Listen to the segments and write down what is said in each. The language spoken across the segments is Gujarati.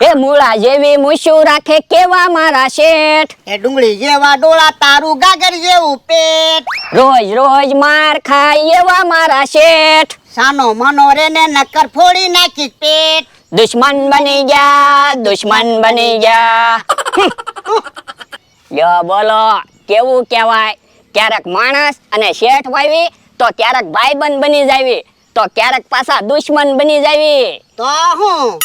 એ મૂળા જેવી મૂછું રાખે કેવા મારા શેઠ, એ ડુંગળી જેવા ડોળા તારું ગાગર જેવું પેટ, રોજ રોજ માર ખાય એવા મારા શેઠ, સાનો મનો રે ને નકર ફોડી નાખી પેટ. દુશ્મન બની ગયા, દુશ્મન બની ગયા. લ્યો બોલો કેવું કહેવાય, ક્યારેક માણસ અને શેઠ વાવી તો ક્યારેક ભાઈબંધ બની જાવી તો ક્યારેક પાછા દુશ્મન બની જાવી. તો હું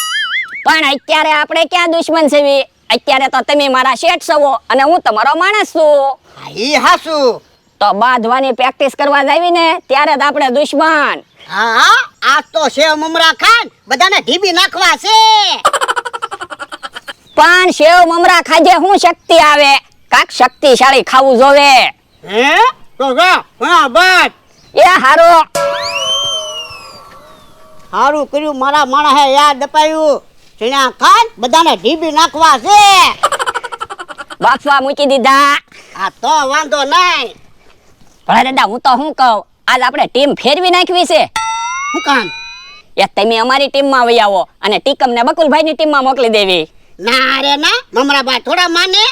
પણ અત્યારે આપણે ક્યાં દુશ્મન છે? અત્યારે તો તમે મારા શેઠ છો અને હું તમારો માણસ છું. ઈ હાસુ. તો બાંધવાની પ્રેક્ટિસ કરવા જાવી ને ત્યારે જ આપણે દુશ્મન. હા આ તો સેવ મમરા ખાન બધાને ઢીબી નાખવા છે. પણ સેવ મમરા ખાજે શું શક્તિ આવે? કાક શક્તિશાળી ખાવું જોવે. હે તો જા હા બસ એ હારો સારું કર્યું મારા માણસે યાદ અપાયું. સીણા ખાન બધાને ઢીબી નાખવા છે. બાફવા મૂકી દીધા. આ તો વાંધો નહીં. ભલા દાદા હું તો શું કહું, આજ આપણે ટીમ ફેરવી નાખવી છે. શું કામ? એ તમે અમારી ટીમમાં વહી આવો અને ટીકમ ને બકુલભાઈની ટીમમાં મોકલી દેવી. ના રે ના મમરાભાઈ થોડા માને.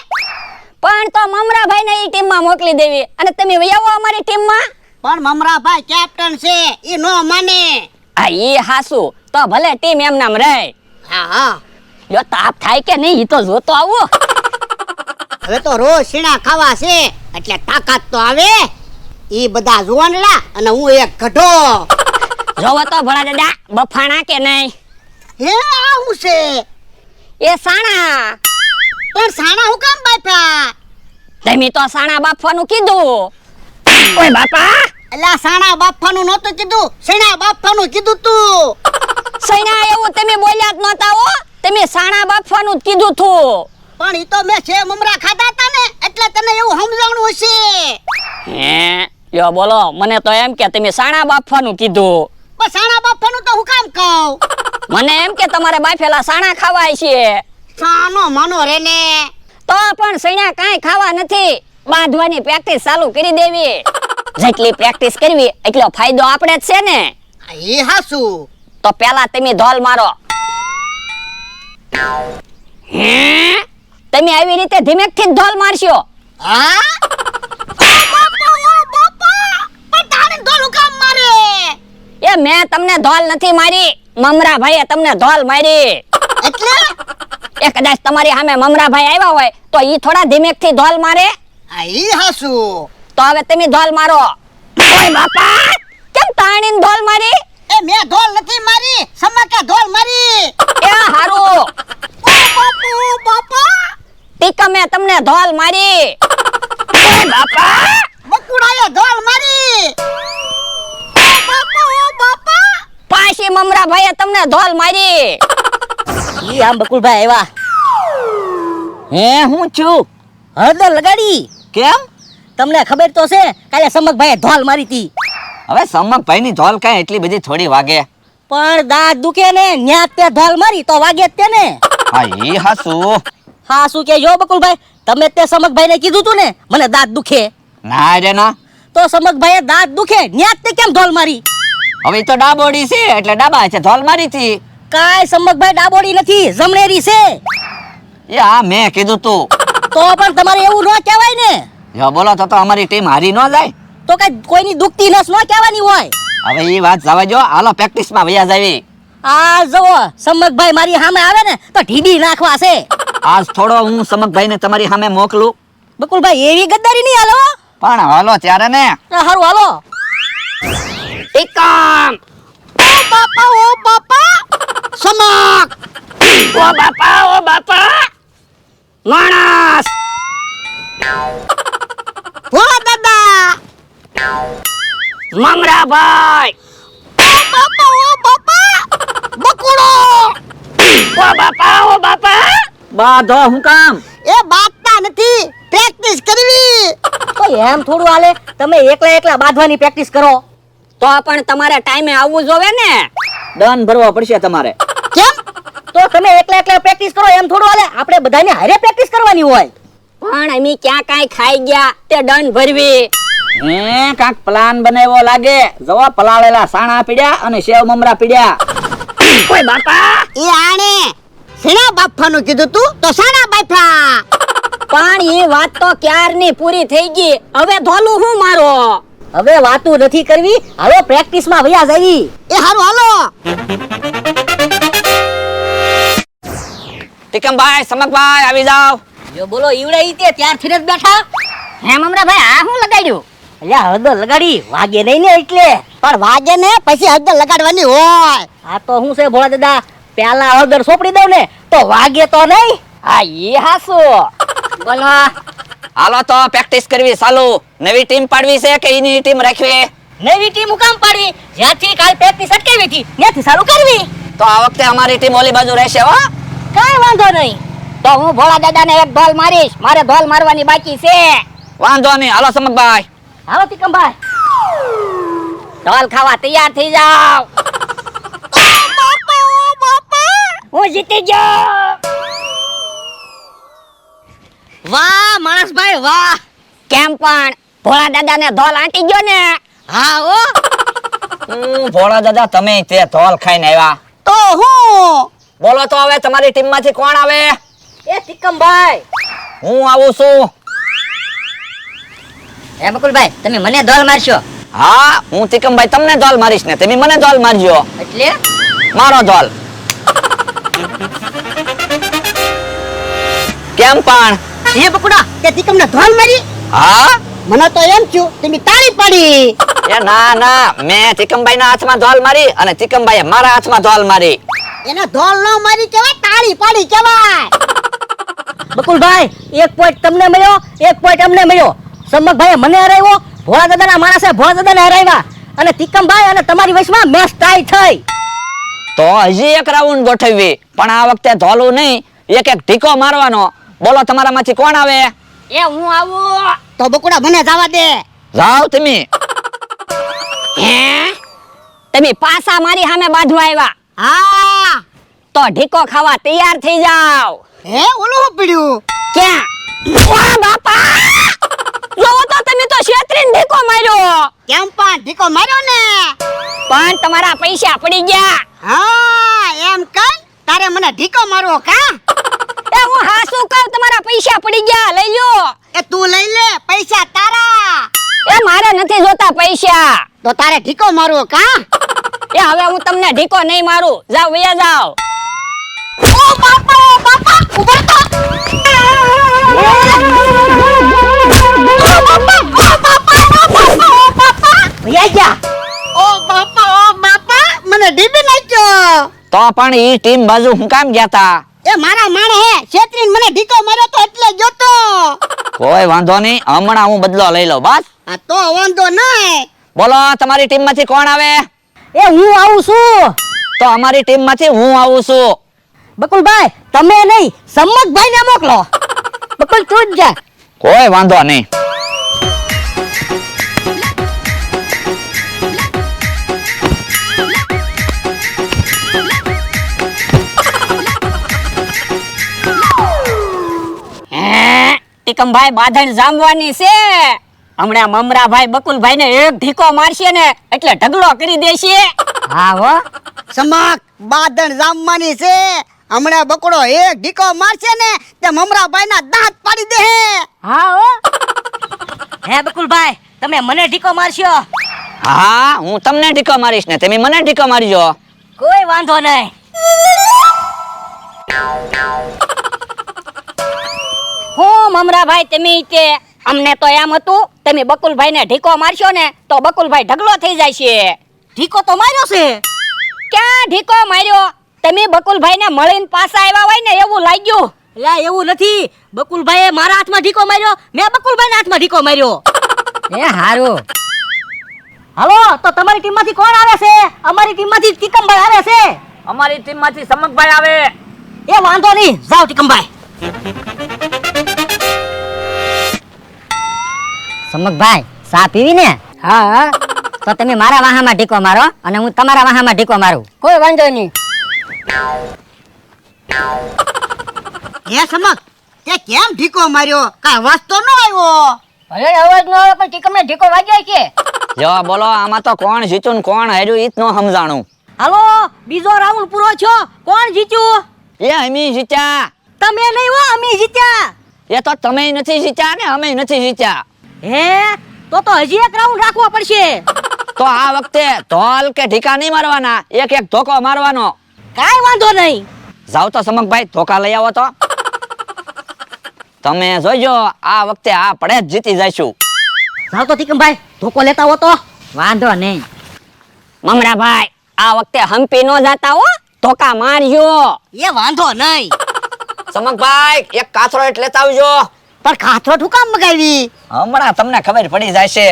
પણ તો મમરાભાઈને એ ટીમમાં મોકલી દેવી અને તમે વહી આવો અમારી ટીમમાં. પણ મમરાભાઈ કેપ્ટન છે ઈ નો માને. આ ઈ હાસુ તો ભલે ટીમ એમ નામ રહે. હા હા જો તાપ થાય કે નહીં ઈ તો જોતો આવો. હવે તો રોજ સીણા ખાવા છે એટલે તાકાત તો આવે. ઈ બધા જુવાનલા અને હું એક ગઢો. જોવો તો ભલા દાદા બફાણા કે નહીં. હે આવું છે એ સાણા. પણ સાણા હું કામ બાફ્યા? તમે તો સાણા બાફવાનું કીધું. ઓય બાપા એલા સાણા બાફવાનું નહોતું કીધું, સીણા બાફવાનું કીધું તું. સૈના એવું તમે બોલ્યા જ નહોતા હો. તમે સાણા બાફવાનું જ કીધું તું. પણ ઈ તો મેં સેવ મમરા ખાધા હતા ને એટલે તને એવું સમજાણું હશે. હે લ્યો બોલો, મને તો એમ કે તમે સાણા બાફવાનું કીધું. પણ સાણા બાફવાનું તો હું કામ કહું? મને એમ કે તમારે બાફેલા સાણા ખાવાય છે. સાનો મનો રે ને. તો પણ સૈના કાંઈ ખાવા નથી. બાંધવાની પ્રેક્ટિસ ચાલુ કરી દેવી. જેટલી પ્રેક્ટિસ કરવી એટલો ફાયદો આપણે જ છે ને. ઈ હાસુ. તો પેલા તમે ધોલ મારો. હે તમે આવી રીતે ધીમેકથી જ ધોલ મારશો. હા પણ તારે દોલું કામ મારે. એ મેં તમને ધોલ નથી મારી, મમરાભાઈએ તમને ધોલ મારી. એટલે એ કદાચ તમારી સામે મમરાભાઈ આવ્યા હોય તો ઈ થોડા ધીમેકથી ધોલ મારે. ઈ હાસુ. તો હવે તમે ધોલ મારો. ઓય બાપા કેમ તાણીને ધોલ મારી? એ મેં ધોલ નથી મારી, સમકે ધોલ મારી. એ હારું ઓ બાપા ટીકમે તમને ધોલ મારી. ઓય બાપા બકુડાએ ધોલ મારી. ઓ બાપા પાછી મમરાભાઈએ તમને ધોલ મારી. ઈ આમ બકુલભાઈ આવ્યા. હે હું છું હળદર લગાડી. કેમ? તમને ખબર તો છે કાલે સમકભાઈએ ધોલ મારી હતી. હવે સમકભાઈ ની ધોલ કઈ એટલી બધી થોડી વાગે. પણ દાંત દુખે ને ન્યા તે ધોલ મારી તો વાગે જ તે ને. હા ઈ હાસુ. હા શું કે જો બકુલભાઈ, તમે તે સમકભાઈને કીધું તું ને મને દાંત દુખે. ના રે ના. તો સમકભાઈએ દાંત દુખે ન્યા તે કેમ ધોલ મારી? હવે ઈ તો ડાબોડી છે એટલે ડાબા છે ધોલ મારી હતી. કાઈ સમકભાઈ ડાબોડી નથી, જમણેરી છે. એ હા મેં કીધું તું. તો પણ તમારે એવું ન કહેવાય ને. જો બોલો તો અમારી ટીમ હારી ન જાય. તો કઈ કોઈની દુખતી નસ ન કહેવાની હોય. હવે ઈ વાત જવા જો, હાલો પ્રેક્ટિસ માં વયા જાવી. આ જુઓ સમકભાઈ મારી સામે આવે ને તો ઢીબી નાખવા છે. આજ થોડો હું સમકભાઈ ને તમારી સામે મોકલું. બકુલભાઈ એવી ગદ્દારી નહીં હાલો. પણ હાલો ત્યારે ને. હારું હાલો. ટીકમ ઓ બાપા સમક. ઓ બાપા માણસ. ભોળા દાદા. મમરાભાઈ. ઓ બાપા બકુડો. ઓ બાપા બાધો હું કામ? એ બાતતા નથી, પ્રેક્ટિસ કરવી. તો એમ થોડું હાલે, તમે એકલા એકલા બાંધવાની પ્રેક્ટિસ કરો. તો પણ તમારે ટાઈમે આવવું જોવે ને. દંડ ભરવો પડશે તમારે. કેમ? તો તમે એકલા એકલા પ્રેક્ટિસ કરો એમ થોડું હાલે, આપણે બધાને હારે પ્રેક્ટિસ કરવાની હોય. પણ અમે ક્યાં કાંઈ ખાઈ ગયા તે દંડ ભરવી. હે કાંક પ્લાન બનાવ્યો લાગે. જવા પલાળેલા સાણા પીડ્યા અને સેવ મમરા પીડ્યા. કોઈ બાપા એ આણે શેના બાફાનું કીધું તું તો સાના બાફા? પણ એ વાત તો ક્યારની પૂરી થઈ ગઈ. હવે ધોલું હું મારો. હવે વાતું નથી કરવી, હાલો પ્રેક્ટિસ માં વયા જવી. એ હારું હાલો. ટીકમભાઈ, સમકભાઈ આવી જાવ. જો બોલો ઈવડે ઈ તે ત્યારથી જ બેઠા. હે મમરાભાઈ, આ શું લગાડ્યું? અલ્યા હળદર લગાડી, વાગે નહીં ને એટલે. પણ વાગે ને પછી હળદર લગાડવાની હોય. આ તો હું છે ભોળા દાદા, પેલા હળદર સોપડી દઉં ને તો વાગે તો નહીં. હા ઈ હાસુ. બોલો. હાલો તો પ્રેક્ટિસ કરવી ચાલુ. નવી ટીમ પાડવી છે કે એની ટીમ રાખવી? નવી ટીમ કામ પાડવી, જ્યાંથી કાલ પ્રેક્ટિસ અટકાવી હતી ત્યાંથી ચાલુ કરવી. તો આ વખતે અમારી ટીમ ઓલી બાજુ રહેશે હો. કાઈ વાંધો નહીં. તો હું ભોળા દાદાને એક ધોલ મારીશ. મારે ધોલ મારવાની બાકી છે. વાંધો નહીં, હાલો સમકભાઈ. હાલો ટીકમભાઈ. ધોલ ખાવા તૈયાર થઈ જાવ. હું જીતી ગયો. વાહ માણસભાઈ વાહ. કેમ પણ ભોળા દાદાને ધોલ આંટી ગયો ને? હા ઓ. ભોળા દાદા, તમે તે ધોલ ખાઈને આવ્યા. તો હું બોલો તો હવે તમારી ટીમ માંથી કોણ આવે? એ ટીકમભાઈ. હું આવું છું. એ બકુલભાઈ, તમે મને ધોલ મારશો હા, હું ટીકમભાઈ તમને ધોલ મારીશ ને તમે મને ધોલ મારજો. એટલે? મારો ધોલ. કેમ પણ? હે બકુડા તે તીકમને ધોલ મારી? હા, મને તો એમ થયું તમે તાળી પાડી. એ ના ના, મેં ટીકમભાઈ ના હાથમાં ધોલ મારી અને ટીકમભાઈએ મારા હાથમાં ધોલ મારી. એને ધોલ ન મારી કેવાય, તાળી પાડી કેવાય. બકુલભાઈ, એક પોઈન્ટ તમને મળ્યો, એક પોઈન્ટ અમને મળ્યો. સમકભાઈએ મને હરાવ્યો, ભોળા દાદાના માણસે ભોળા દાદાને હરાવ્યા અને ટીકમભાઈ અને તમારી વચમાં મેચ ટાઈ થઈ. તો હજી એક રાઉન્ડ ગોઠવવી, પણ આ વખતે ધોલું નહીં, એક એક ઢીકો મારવાનો. બોલો તમારામાંથી કોણ આવે? એ હું આવું. તો બકુડા મને જવા દે. જાઓ તમે. હે તમે પાસા મારી સામે બાંધવા આવ્યા? હા. તો ઢીકો ખાવા તૈયાર થઈ જાવ. હે ઓલું હું પીડ્યું? ક્યાં? વાહ બાપા, જોવો તો તમે તો છેતરીને ઢીકો માર્યો. કેમ પણ ઢીકો માર્યો ને? પણ તમારા પૈસા પડી ગયા. હા એમ કઈ તારે મને ઢીકો મારવો કા? એ હું હાસુ કહું, તમારા પૈસા પડી ગયા, લઈ લ્યો. એ તું લઈ લે, પૈસા તારા. એ મારે નથી જોતા પૈસા. તો તારે ઢીકો મારવો કા? એ હવે હું તમને ઢીકો નહીં મારું. જાવ વયા જાવ. ઓ બાપા ઉભા થા. ભૈયા ગયા. ઓ બાપા મને ડીબી નાખ્યો. તો પણ ઈ ટીમ બાજુ હું કામ ગયા તા? એ મારા માણે હે છેતરીને મને ઢીકો માર્યો તો એટલે ગયો તો. કોઈ વાંધો નહીં, હમણાં હું બદલો લઈ લઉં બસ. આ તો વાંધો નહીં. બોલો તમારી ટીમ માંથી કોણ આવે? એ હું આવું છું. તો અમારી ટીમ માંથી હું આવું છું. બકુલભાઈ, તમે નહીં, સમકભાઈને મોકલો. બકુલ તું જ જા. કોઈ વાંધો નહીં. ટીકમભાઈ બાંધણ જામવાની છે. હમણાં મમરાભાઈ બકુલભાઈને એક ઢીકો મારશે ને એટલે ઢગલો કરી દેશે. હા હો. સમક બાદણ જામવાની છે. હમણાં બકડો એક ઢીકો મારશે ને તે મમરાભાઈ ના દાંત પાડી દે. હા હો. હે બકુલભાઈ, તમે મને ઢીકો મારશો? હા, હું તમને ઢીકો મારીશ ને તમે મને ઢીકો મારજો. કોઈ વાંધો નહીં. હું મમરાભાઈ તમે તે અમને તો એમ હતું તમે બકુલભાઈને ઢીકો મારશો ને તો બકુલભાઈ ઢગલો થઈ જાય છે. ઢીકો તો માર્યો છે. ક્યાં ઢીકો માર્યો? તમે બકુલભાઈને મળીને પાછા આવ્યા હોય ને એવું લાગ્યું. લા એવું નથી, બકુલભાઈએ મારા હાથમાં ઢીકો માર્યો, મેં બકુલભાઈના હાથમાં ઢીકો માર્યો. એ હારું. હાલો તો તમારી ટીમમાંથી કોણ આવે છે? અમારી ટીમમાંથી ટીકમભાઈ આવે છે. અમારી ટીમ માંથી સમકભાઈ આવે. એ વાંધો નહીં, જાઓ ટીકમભાઈ. સમકભાઈ ચા પીવી ને? હા. તો તમે મારા વાહામાં ઢીકો મારો અને હું તમારા વાહામાં ઢીકો મારું. કોઈ વાંધો નહીં. હે સમક તે કેમ ઢીકો માર્યો? કાઈ વાસ્તો ન આવ્યો. ભલે અવાજ ન આવે પણ ટીકમને ઢીકો વાગ્યો છે. જો બોલો, આમાં તો કોણ જીત્યું ને કોણ હાર્યું ઈ જ ન સમજાણું. હાલો બીજો રાઉન્ડ પૂરો થયો, કોણ જીત્યું? એ અમે જીત્યા. તમે નહીં હો, અમે જીત્યા. એ તો તમે નથી જીત્યા ને અમે નથી જીત્યા. હે તો હજી એક રાઉન્ડ રાખવો પડશે. તો આ વખતે ધોલ કે ઢીકા નહીં મારવાના, એક એક ધોકો મારવાનો. કાઈ વાંધો નહીં. જાવ તો સમકભાઈ ધોકા લઈ આવો તો. તમે જોઈજો આ વખતે આપણે જ જીતી જઈશું. જાવ તો તિકમભાઈ ધોકો લેતા હો તો. વાંધો નહીં. મમરાભાઈ આ વખતે હમ્પી નો જાતા હો, ધોકા મારજો. એ વાંધો નહીં. સમકભાઈ એક કાથરોટ લેતા આવજો. પણ ખાથરો ઠું કામ મગાવી? હમણાં તમને ખબર પડી જશે.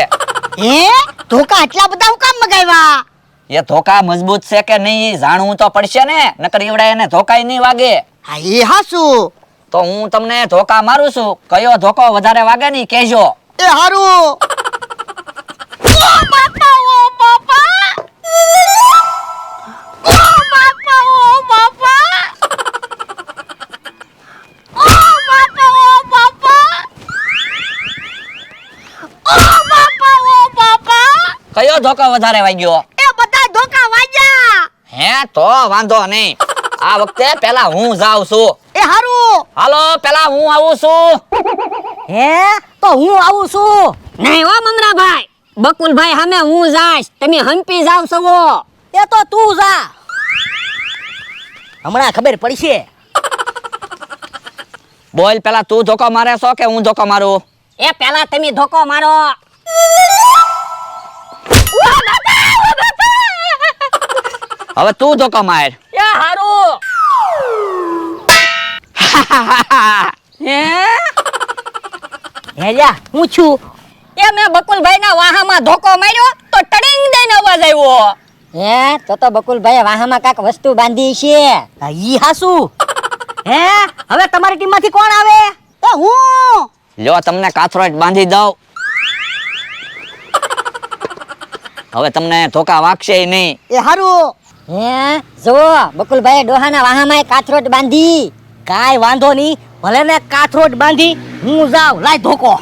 હે ધોકા આટલા બધા હું કામ મગાવ્યા? એ ધોકા મજબૂત છે કે નહીં જાણવું તો પડશે ને, નકર ઈવડા એને ધોકાય નહીં વાગે. હા એ હાસુ. તો હું તમને ધોકા મારું છું, કયો ધોકો વધારે વાગે નહીં કહેજો. એ હારું. કયો ધોકો વધારે વાગ્યો? એ બધા ધોકા વાગ્યા. હે તો વાંધો નહીં. આ વખતે પેલા હું જાઉં છું. એ હારું. હાલો પેલા હું આવું છું. હે તો હું આવું છું. નહીં હો મમરાભાઈ, બકુલભાઈ સામે હું જાઈશ, તમે હમ્પી જાવ છો. એ તો તું જા. હમણાં ખબર પડશે. બોલ પેલા તું ધોકો મારે છો કે હું ધોકો મારું? એ પેલા તમે ધોકો મારો. હવે તું ધોકો માર. એ હારું. હે લ્યા હું છું. એ મેં બકુલભાઈ ના વાહામાં ધોકો માર્યો તો ટડિંગ દઈને અવાજ આવ્યો. હે તો બકુલભાઈ વાહામાં કાક વસ્તુ બાંધી છે. ઈ હાસુ. હે હવે તમારી ટીમ માંથી કોણ આવે? એ હું. લ્યો તમને કાથરોટ બાંધી દઉં. હવે તમને ધોકા વાગશે નહીં. એ હારું. હે જો બકુલભાઈ ડોહાના વાહામાં કાથરોટ બાંધી. કાઈ વાંધો નહીં, ભલે ને કાથરોટ બાંધી હું જાઉં. લાય ધોકો.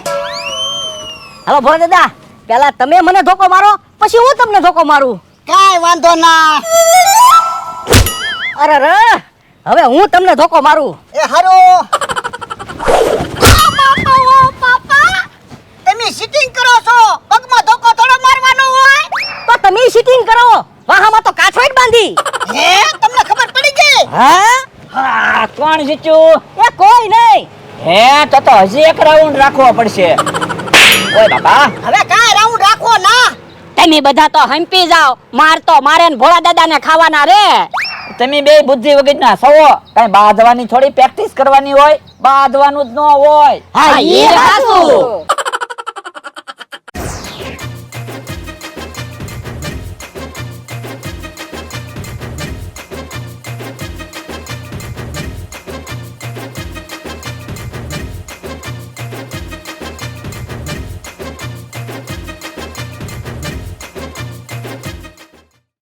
હાલો ભોળા દાદા, પેલા તમે મને ધોકો મારો, પછી હું તમને ધોકો મારું. કાઈ વાંધો ના. અરે રે હવે હું તમને ધોકો મારું. એ હારું. તમે સિટિંગ કરો છો, પગમાં ધોકો થોડો મારવાનો હોય. તો તમે સિટિંગ કરો, વાહામાં તો કાથરોટ બાંધી. હે તમને ખબર પડી ગઈ? હા હા કોણ જીત્યું? એ કોઈ નહીં. હે તો હજી એક રાઉન્ડ રાખવો પડશે. ઓય બાપા, હવે કાઈ રાઉન્ડ રાખો ના. તમે બધા તો હમ્પી જાવ, માર તો મારે ને ભોળા દાદાને ખાવાના રે. તમે બે બુદ્ધિ વગરના છો. કઈ બાંધવાની થોડી પ્રેક્ટિસ કરવાની હોય, બાંધવાનું જ ન હોય. હા એ એ હાચું. હાચું.